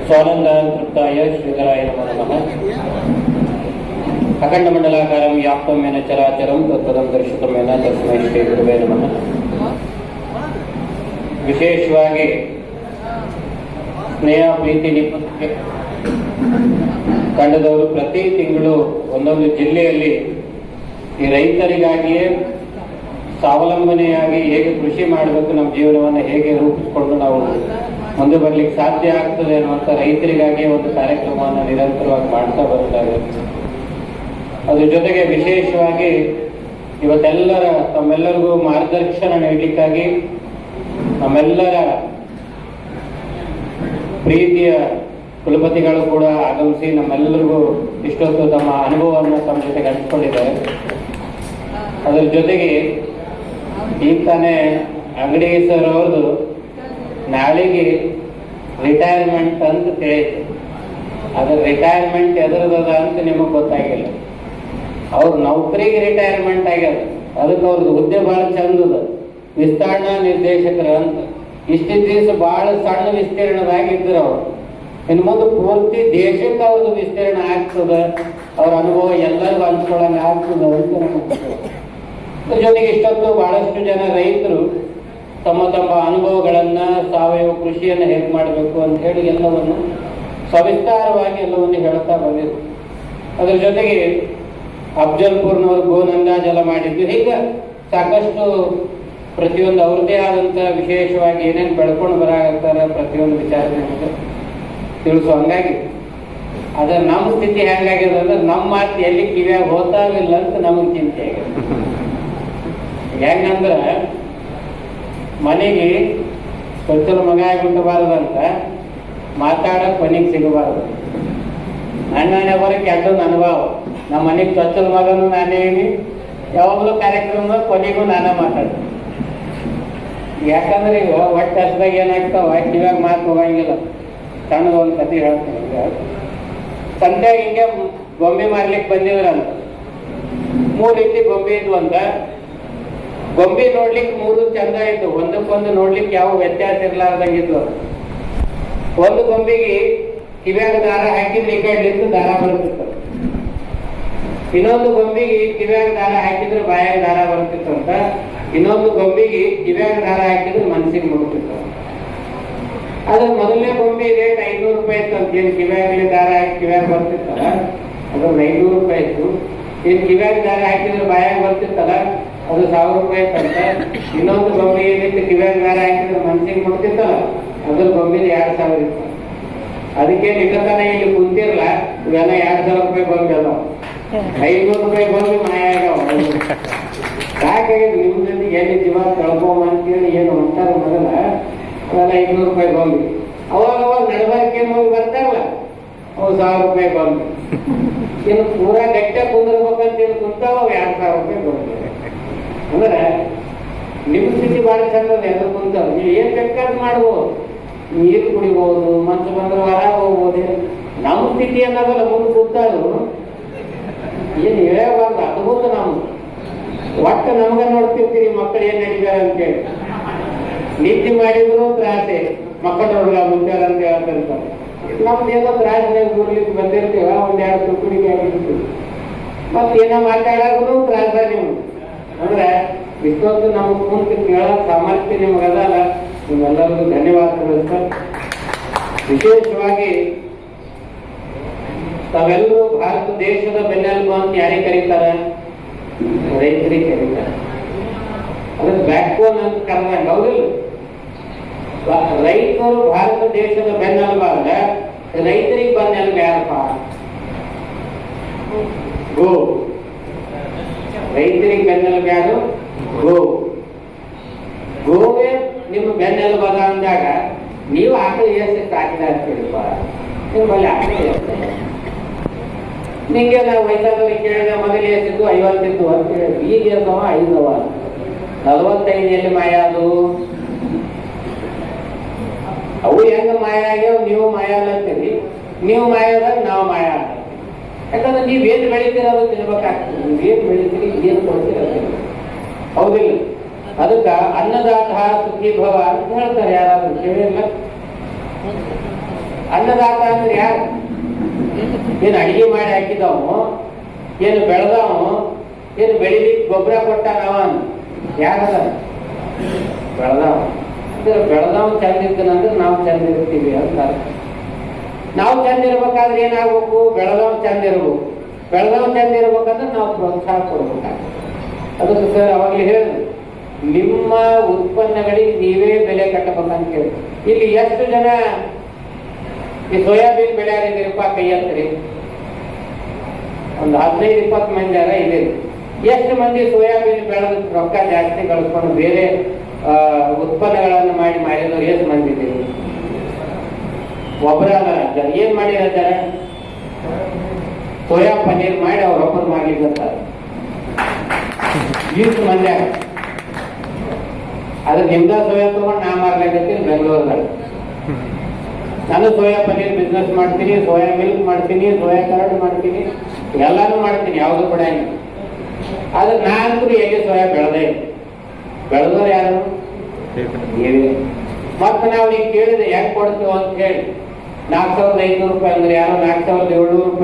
स्वानंदाय श्रीधराय नमः। अखंड मंडलाकारं व्याप्तं येन चराचरं तत्पदं दर्शितं येन तस्मै ಶ್ರೀ ಗುರುವೇ ನಮಃ। ವಿಶೇಷವಾಗಿ ಸ್ನೇಹ ಪ್ರೀತಿ ನಿಪುಣತೆ ತಂಡದವರು ಪ್ರತಿ ತಿಂಗಳು ಒಂದೊಂದು ಜಿಲ್ಲೆಯಲ್ಲಿ ಈ ರೈತರಿಗಾಗಿಯೇ ಸ್ವಾವಲಂಬನೆಯಾಗಿ ಹೇಗೆ ಕೃಷಿ ಮಾಡಬೇಕು, ನಮ್ಮ ಜೀವನವನ್ನು ಹೇಗೆ ರೂಪಿಸಿಕೊಂಡು ನಾವು ಮುಂದೆ ಬರಲಿಕ್ಕೆ ಸಾಧ್ಯ ಆಗ್ತದೆ ಅನ್ನುವಂಥ ರೈತರಿಗಾಗಿ ಒಂದು ಕಾರ್ಯಕ್ರಮವನ್ನು ನಿರಂತರವಾಗಿ ಮಾಡ್ತಾ ಬರ್ತಾರೆ. ಅದ್ರ ಜೊತೆಗೆ ವಿಶೇಷವಾಗಿ ತಮ್ಮೆಲ್ಲರಿಗೂ ಮಾರ್ಗದರ್ಶನ ನೀಡಲಿಕ್ಕಾಗಿ ನಮ್ಮೆಲ್ಲರ ಪ್ರೀತಿಯ ಕುಲಪತಿಗಳು ಕೂಡ ಆಗಮಿಸಿ ನಮ್ಮೆಲ್ಲರಿಗೂ ಇಷ್ಟೊತ್ತು ತಮ್ಮ ಅನುಭವವನ್ನು ತಮ್ಮ ಜೊತೆಗೆ ಹಂಚಿಕೊಂಡಿದ್ದಾರೆ. ಅದರ ಜೊತೆಗೆ ಈಗ ತಾನೇ ಅಂಗಡಿ ಸರ್ ಅವ್ರದ್ದು ನಾಳೆಗೆ ರಿಟೈರ್ಮೆಂಟ್ ಅಂತ ತಿಳಿಯಿತು. ಅದ್ರ ರಿಟೈರ್ಮೆಂಟ್ ಎದುರದ ಅಂತ ನಿಮಗೆ ಗೊತ್ತಾಗಿಲ್ಲ. ಅವ್ರು ನೌಕರಿಗೆ ರಿಟೈರ್ಮೆಂಟ್ ಆಗ್ಯದ, ಅದಕ್ಕೆ ಅವ್ರದ್ದು ಹುದ್ದೆ ಭಾಳ ಚಂದದ, ವಿಸ್ತರಣಾ ನಿರ್ದೇಶಕರು ಅಂತ. ಇಷ್ಟಿನ ದಿವಸ ಭಾಳ ಸಣ್ಣ ವಿಸ್ತೀರ್ಣದಾಗಿದ್ದರು ಅವರು. ಇನ್ನು ಮುಂದೆ ಪೂರ್ತಿ ದೇಶಕ್ಕೆ ಅವ್ರದ್ದು ವಿಸ್ತೀರ್ಣ ಆಗ್ತದ, ಅವ್ರ ಅನುಭವ ಎಲ್ಲರಿಗೂ ಹಂಚ್ಕೊಳ್ಳಂಗೆ ಆಗ್ತದ ಅಂತ ನಮಗೆ. ಜೊತೆಗೆ ಇಷ್ಟೊತ್ತು ಬಹಳಷ್ಟು ಜನ ರೈತರು ತಮ್ಮ ತಮ್ಮ ಅನುಭವಗಳನ್ನ, ಸಾವಯವ ಕೃಷಿಯನ್ನು ಹೇಗೆ ಮಾಡಬೇಕು ಅಂತ ಹೇಳಿ ಎಲ್ಲವನ್ನು ಸವಿಸ್ತಾರವಾಗಿ ಎಲ್ಲವನ್ನು ಹೇಳ್ತಾ ಬಂದಿದ್ರು. ಅದರ ಜೊತೆಗೆ ಅಫ್ಜಲ್ಪುರ್ನವರು ಗೋನಂದ ಜಲ ಮಾಡಿದ್ದು, ಹೀಗೆ ಸಾಕಷ್ಟು ಪ್ರತಿಯೊಂದು ಅವ್ರದ್ದೇ ಆದಂಥ ವಿಶೇಷವಾಗಿ ಏನೇನು ಬೆಳ್ಕೊಂಡು ಬರಾಕತ್ತಾರೆ ಪ್ರತಿಯೊಂದು ವಿಚಾರ ನಮಗೆ ತಿಳಿಸು. ಹಂಗಾಗಿ ಅದ್ರ ನಮ್ಮ ಸ್ಥಿತಿ ಹೆಂಗಾಗ್ಯದ ಅಂದ್ರೆ ನಮ್ಮ ಮಾತು ಎಲ್ಲಿ ಕಿವಿಯಾಗ ಹೋತಾವಿಲ್ಲ ಅಂತ ನಮಗೆ ಚಿಂತೆ ಆಗ್ಯದ. ಹೆಂಗಂದ್ರೆ ಮನೆಗೆ ಸ್ವಚ್ಛಲ ಮಗ ಆಗಿಬಿಟ್ಟಬಾರದಂತ ಮಾತಾಡಕ್ ಮನೆಗೆ ಸಿಗಬಾರದು. ನನ್ನ ಬರೋಕೆ ಎರಡು ಅನುಭವ. ನಮ್ಮ ಮನೆಗೆ ಸ್ವಚ್ಛಲ ಮಗನೂ ನಾನೇ ಹೇಳಿ, ಯಾವಾಗಲೂ ಕಾರ್ಯಕ್ರಮದಾಗ ಕೊನೆಗೂ ನಾನೇ ಮಾತಾಡ್ತೀನಿ. ಯಾಕಂದ್ರೆ ಈಗ ಒಟ್ಟು ಹಸ್ದಾಗ ಏನಾಗ್ತಾವ ಕಿವ್ಯಾಗ ಮಾತು ಹೋಗಂಗಿಲ್ಲ. ಸಣ್ಣದ ಒಂದು ಕತೆ ಹೇಳ್ತೀನಿ. ಈಗ ಸಂತ್ಯಾಗ ಹಿಂಗೆ ಗೊಂಬೆ ಮಾರ್ಲಿಕ್ಕೆ ಬಂದಿದ್ರಂತ. 3 ರೀತಿ ಗೊಂಬೆ ಇದ್ವು ಅಂತ. ಗೊಂಬೆ ನೋಡ್ಲಿಕ್ಕೆ 3 ಚಂದ ಇತ್ತು, ಒಂದಕ್ಕೊಂದು ನೋಡ್ಲಿಕ್ಕೆ ಯಾವ ವ್ಯತ್ಯಾಸ ಇರ್ಲಾರ್ದಂಗಿದ್ವು. ಒಂದು ಗೊಂಬೆಗೆ ಕಿವ್ಯಾಗ ದಾರ ಹಾಕಿದ್ರೆ ಈ ಕಡೆ ದಾರ ಬರ್ತಿತ್ತು. ಇನ್ನೊಂದು ಗೊಂಬೆಗೆ ಕಿವ್ಯಾಗ ದಾರ ಹಾಕಿದ್ರೆ ಬಾಯಾಗ ದಾರ ಬರ್ತಿತ್ತು ಅಂತ. ಇನ್ನೊಂದು ಗೊಂಬೆಗೆ ಕಿವ್ಯಾಗ ದಾರ ಹಾಕಿದ್ರೆ ಮನಸ್ಸಿಗೆ ಮುಡುತ್ತಿತ್ತು. ಅದ್ರ ಮೊದಲನೇ ಗೊಂಬೆ ರೇಟ್ 500 ರೂಪಾಯಿ ಇತ್ತು ಅಂತ. ಏನು ಕಿವ್ಯಾಗಲಿ ದಾರ ಹಾಕಿ ಕಿವ್ಯಾಗ ಬರ್ತಿತ್ತಲ್ಲ ಅದ್ರ 500 ರೂಪಾಯಿ ಇತ್ತು. ಏನು ಕಿವ್ಯಾಗ ದಾರ ಹಾಕಿದ್ರೆ ಬಾಯಾಗ ಬರ್ತಿತ್ತಲ್ಲ ಅದು 1000 ರೂಪಾಯಿ ಇತ್ತಂತ. ಇನ್ನೊಂದು ಗೊಂಬೆ ಏನಿತ್ತು ಕಿವ್ಯಾಗ ದಾರ ಹಾಕಿದ್ರೆ ಮನಸ್ಸಿಗೆ ಮುಡ್ತಿತ್ತಲ್ಲ ಅದ್ರ ಗೊಂಬೆದು 2000 ಇತ್ತು. ಅದಕ್ಕೆ ನಿಕತನ ಇಲ್ಲಿ ಕುಂತಿರ್ಲ ಇವೆಲ್ಲ 2000 ರೂಪಾಯಿ ಗೊಂಬೆ ಅದಾವ. 500 ರೂಪಾಯಿ ಗೊಂಬೆ ಮಾಯ ಆಗ್ಯಾವ. ಯಾಕಾಗಿ ನಿಮ್ದಲ್ಲಿ ಎಲ್ಲಿ ಜೀವ ಕಳ್ಕೊಂಬ ಅಂತೇಳಿ ಏನು ಅಂತಾರ ಮೊದಲ ಅವೆಲ್ಲ 500 ರೂಪಾಯಿ ಗೊಂಬೆ. ಅವಾಗ ನಡಬಾರಕ್ಕೆ ಹೋಗಿ ಬರ್ತಾರಲ್ಲ ಅವು 1000 ರೂಪಾಯಿ ಗೊಂಬೆ. ಇನ್ನು ಪೂರಾ ಗಟ್ಟೆ ಕುಂದಿರ್ಬೇಕಂತ ಏನು ಕುಂತಾವ 2000 ರೂಪಾಯಿ ಗೊಂಬೆ. ಅಂದ್ರೆ ನಿಮ್ಮ ಸ್ಥಿತಿ ಭಾಳ ಚಂದ ಅದ. ಎದು ಕುಂತಾವ ನೀವು ಏನ್ ಬೇಕಾದ್ರೂ ಮಾಡ್ಬೋದು. ನೀರು ಕುಡಿಬಹುದು, ಮನ್ಸು ಬಂದ್ರೆ ಹೊರ ಹೋಗ್ಬೋದು. ನಮ್ಮ ಸ್ಥಿತಿ ಅನ್ನೋದಲ್ಲ ಮುಂದೆ ಕೂತಾದ್ರು ಏನು ಹೇಳಬಾರ್ದು. ಅದು ಮುಂದೆ ನಾವು ಒಟ್ಟು ನಮ್ಗ ನೋಡ್ತಿರ್ತೀರಿ ಮಕ್ಕಳು ಏನ್ ನಡೀತಾರೆ ಅಂತೇಳಿ. ನಿದ್ದೆ ಮಾಡಿದ್ರು ತ್ರಾಸೆ, ಮಕ್ಕಳು ನೋಡಲ್ಲ ಮುಂಚಾರ ಅಂತ ಹೇಳ್ತಿರ್ತಾರೆ. ನಮ್ದು ಏನೋ ತ್ರಾಸನಾಗ ಊರ್ಲಿಕ್ಕೆ ಬಂದಿರ್ತೀವ, 1-2 ತುಕುಡಿಗೆ ಆಗಿರ್ತೀವಿ. ಮತ್ತೇನೋ ಮಾತಾಡೋದು ತ್ರಾಸ ನೀವು. ಅಂದ್ರೆ ಇಷ್ಟೊಂದು ನಮ್ಗೆ ಕುಂತು ಕೇಳೋ ಸಾಮರ್ಥ್ಯ ನಿಮಗದಲ್ಲ. ನಿಮ್ಮೆಲ್ಲರಿಗೂ ಧನ್ಯವಾದಗಳು ಸರ್. ವಿಶೇಷವಾಗಿ ತಾವೆಲ್ಲರೂ ಭಾರತ ದೇಶದ ಬೆನ್ನೆಲುಬು ಅಂತ ಯಾರಿಗೆ ಕರೀತಾರೆ? ರೈತರಿಗೆ ಕರೀತಾರೆ. ಅದ್ರ ಬ್ಯಾಕ್ಬೋನ್ ಅಂತ ಕರೆದಂಗ ಹೌದಿಲ್ಲ? ರೈತರು ಭಾರತ ದೇಶದ ಬೆನ್ನೆಲುಬಾಗ ರೈತರಿಗೆ ಬೆನ್ನೆಲುಬು ಯಾರಪ್ಪ? ಗೋ. ರೈತರಿಗೆ ಬೆನ್ನೆಲುಬು ಯಾರು? ಗೋ. ಗೋವೇ ನಿಮ್ಮ ಬೆನ್ನೆಲುಬಾಗ ಅಂದಾಗ ನೀವು ಆಕಳು ಎಷ್ಟು ಹಾಕಿದ ಅಂತ ಹೇಳಿಪ್ಪ, ನಿಮ್ಮಲ್ಲಿ ಆಕಳು ಎಷ್ಟು? ನಿಂಗೆ ನಾವು ವಯಸ್ಸಾದವ್ರಿಗೆ ಕೇಳಿದ ಮೊದಲು ಎಷ್ಟಿತ್ತು? 50 ಇತ್ತು ಅಂತ ಹೇಳಿದ್ವಿ. ಈಗ ಎಷ್ಟವ? 5 ಅವ. 45 ಎಲ್ಲಿ ಮಾಯ ಅದು? ಅವು ಹೆಂಗ ಮಾಯ ಆಗ್ಯಾವ, ನೀವು ಮಾಯ ಅಂತೀರಿ. ನೀವು ಮಾಯ ಆದಾಗ ನಾವು ಮಾಯ ಆಗ. ಯಾಕಂದ್ರೆ ನೀವೇನು ಬೆಳಿತೀರ ಅದು ತಿನ್ಬೇಕಾಗ್ತದೆ. ನೀವೇನು ಬೆಳಿತೀರಿ, ಏನು ಕೊಡ್ತೀರ ಹೌದಿಲ್ಲ? ಅದಕ್ಕೆ ಅನ್ನದಾತ ಸುಖಿ ಭವ ಅಂತ ಹೇಳ್ತಾರೆ. ಯಾರಾದ್ರೂ ಕೇಳಿಲ್ಲ? ಅನ್ನದಾತ ಅಂದ್ರೆ ಯಾರು? ಏನು ಅಡಿಗೆ ಮಾಡಿ ಹಾಕಿದವು, ಏನು ಬೆಳೆದವು, ಏನು ಬೆಳಿಲಿಕ್ಕೆ ಗೊಬ್ಬರ ಕೊಟ್ಟ ನಾವ ಯಾರದ? ಬೆಳೆದವ. ಅಂದ್ರೆ ಬೆಳೆದವ್ ಚಂದ ಇದ್ದನಂದ್ರೆ ನಾವು ಚಂದ ಇರ್ತೀವಿ ಅಂತ. ನಾವು ಚಂದ ಇರ್ಬೇಕಾದ್ರೆ ಏನಾಗ್ಬೇಕು? ಬೆಳೆದವ್ ಚಂದ ಇರ್ಬೇಕು. ಬೆಳೆದವ್ ಚಂದ ಇರ್ಬೇಕಂದ್ರೆ ನಾವು ಪ್ರೋತ್ಸಾಹ ಕೊಡ್ಬೇಕಾಗ್ತದೆ. ಅದಕ್ಕೆ ಸರ್ ಅವಾಗಲೇ ಹೇಳಿದ್ರು, ನಿಮ್ಮ ಉತ್ಪನ್ನಗಳಿಗೆ ನೀವೇ ಬೆಲೆ ಕಟ್ಟಬೇಕಂತ ಹೇಳಿ. ಇಲ್ಲಿ ಎಷ್ಟು ಜನ ಈ ಸೋಯಾಬೀನ್ ಬೆಳೆಯಾರಿದ್ದೀರಪ್ಪ? ಕೈ ಹತ್ತಿರಿ. ಒಂದು 15-20 ಮಂದಿ ಅರ ಇದೆ. ಎಷ್ಟು ಮಂದಿ ಸೋಯಾಬೀನ್ ಬೆಳೆದ ರೊಕ್ಕ ಜಾಸ್ತಿ ಗಳಿಸ್ಕೊಂಡು ಬೇರೆ ಉತ್ಪನ್ನಗಳನ್ನು ಮಾಡಿ ಮಾಡಿದವ್ರು ಎಷ್ಟು ಮಂದಿ ಇದ್ದೀರಿ? ಒಬ್ಬರ ಏನ್ ಮಾಡಿರ್ತಾರೆ? ಸೋಯಾ ಪನ್ನೀರ್ ಮಾಡಿ ಅವ್ರೊಬ್ಬರು ಮಾಡ್ಲಿಕ್ಕಂತಾರೆ. ಇಷ್ಟು ಮಂದಿ ಅದ್ರ ನಿಮ್ದ ಸೋಯಾ ತಗೊಂಡು ನಾ ಮಾರ್ಲಿಕ್ಕತ್ತೀನಿ ಬೆಂಗಳೂರಲ್ಲಿ. ನಾನು ಸೋಯಾ ಪನ್ನೀರ್ ಬಿಸ್ನೆಸ್ ಮಾಡ್ತೀನಿ, ಸೋಯಾ ಮಿಲ್ಕ್ ಮಾಡ್ತೀನಿ, ಸೋಯಾ ಕರಡ್ ಮಾಡ್ತೀನಿ, ಎಲ್ಲಾನು ಮಾಡ್ತೀನಿ, ಯಾವುದು ಕೂಡ ಆದ್ರೆ ನಾ ಅಂತೂ ಎಲ್ಲಿ ಸೋಯಾ ಬೆಳೆದೇ ಬೆಳೆದವ್ರು ಯಾರು? ನೀವೇ. ಮತ್ತೆ ನಾವು ಈಗ ಕೇಳಿದೆ ಹೆಂಗ್ ಕೊಡ್ತೀವಿ ಅಂತ ಹೇಳಿ. 4,500 ರೂಪಾಯಿ ಅಂದ್ರೆ ಯಾರೋ 4,700 ರೂಪಾಯಿ